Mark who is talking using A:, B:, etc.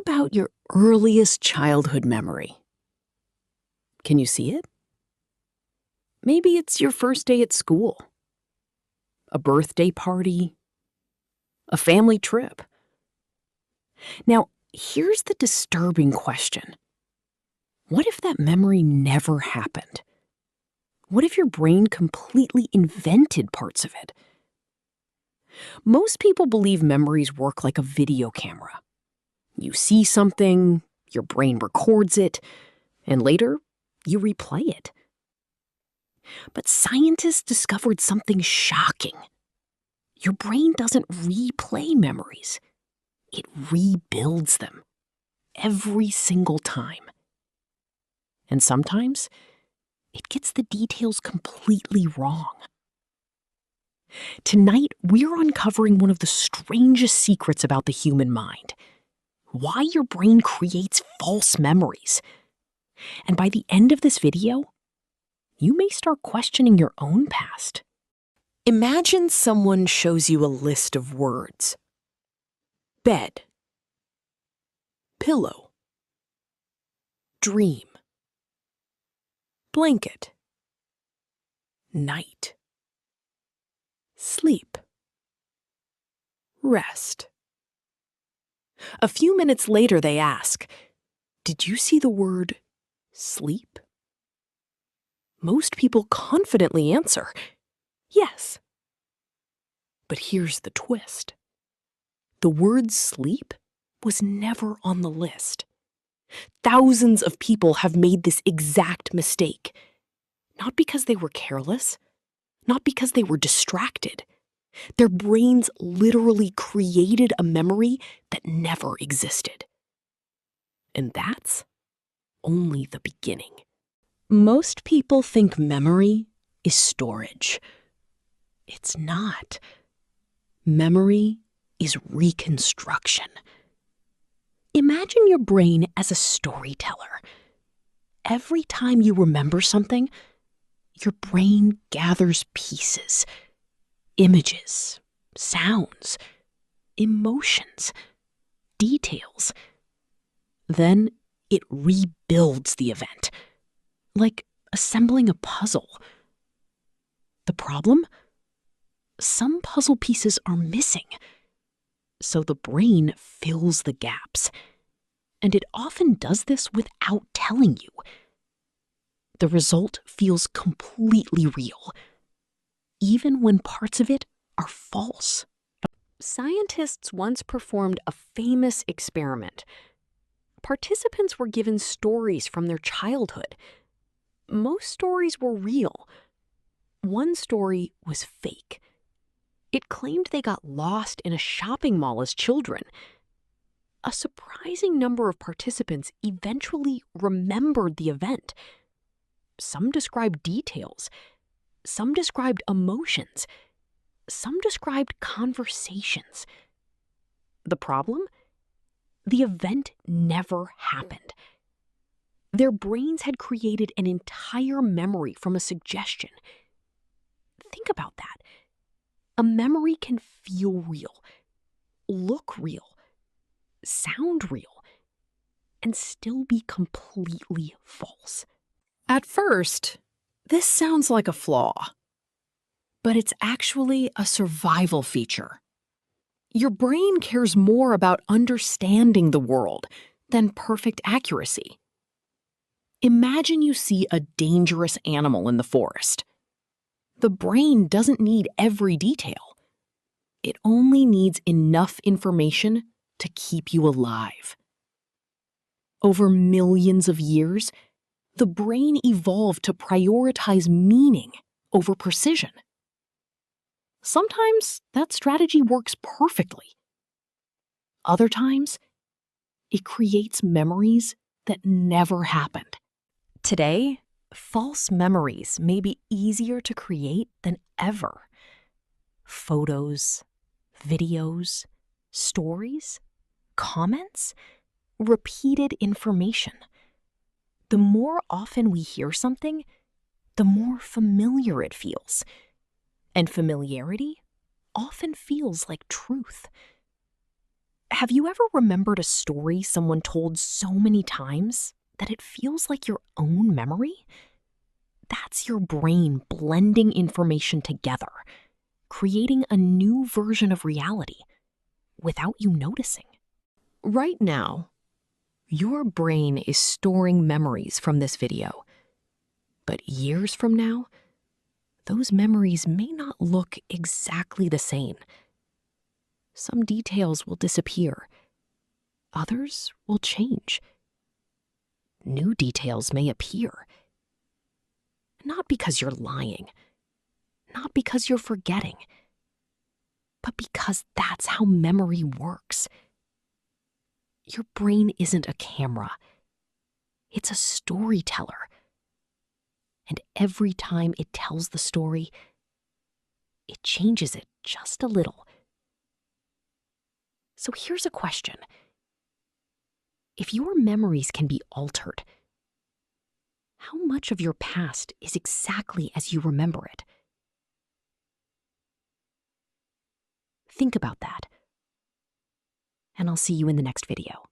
A: about your earliest childhood memory? Can you see it? Maybe it's your first day at school, a birthday party, a family trip. Now, here's the disturbing question. What if that memory never happened? What if your brain completely invented parts of it? Most people believe memories work like a video camera. You see something, your brain records it, and later, you replay it. But scientists discovered something shocking. Your brain doesn't replay memories. It rebuilds them every single time. And sometimes, it gets the details completely wrong. Tonight, we're uncovering one of the strangest secrets about the human mind. Why your brain creates false memories. And by the end of this video, you may start questioning your own past. Imagine someone shows you a list of words. Bed, pillow, dream, blanket, night, sleep, rest. A few minutes later, they ask, "Did you see the word sleep?" Most people confidently answer, "Yes." But here's the twist. The word sleep was never on the list. Thousands of people have made this exact mistake. Not because they were careless, not because they were distracted. Their brains literally created a memory that never existed. And that's only the beginning. Most people think memory is storage. It's not. Memory is reconstruction. Imagine your brain as a storyteller. Every time you remember something, your brain gathers pieces, images, sounds, emotions, details. Then it rebuilds the event, like assembling a puzzle. The problem? Some puzzle pieces are missing. So the brain fills the gaps. And it often does this without telling you. The result feels completely real, even when parts of it are false. Scientists once performed a famous experiment. Participants were given stories from their childhood. Most stories were real. One story was fake. It claimed they got lost in a shopping mall as children. A surprising number of participants eventually remembered the event. Some described details. Some described emotions. Some described conversations. The problem? The event never happened. Their brains had created an entire memory from a suggestion. Think about that. A memory can feel real, look real, sound real, and still be completely false. At first, this sounds like a flaw, but it's actually a survival feature. Your brain cares more about understanding the world than perfect accuracy. Imagine you see a dangerous animal in the forest. The brain doesn't need every detail. It only needs enough information to keep you alive. Over millions of years, the brain evolved to prioritize meaning over precision. Sometimes that strategy works perfectly. Other times, it creates memories that never happened. Today, false memories may be easier to create than ever. Photos, videos, stories, comments, repeated information. The more often we hear something, the more familiar it feels. And familiarity often feels like truth. Have you ever remembered a story someone told so many times that it feels like your own memory? That's your brain blending information together, creating a new version of reality without you noticing. Right now, your brain is storing memories from this video. But years from now, those memories may not look exactly the same. Some details will disappear. Others will change. New details may appear. Not because you're lying, not because you're forgetting, but because that's how memory works. Your brain isn't a camera. It's a storyteller. And every time it tells the story, it changes it just a little. So here's a question. If your memories can be altered, how much of your past is exactly as you remember it? Think about that. And I'll see you in the next video.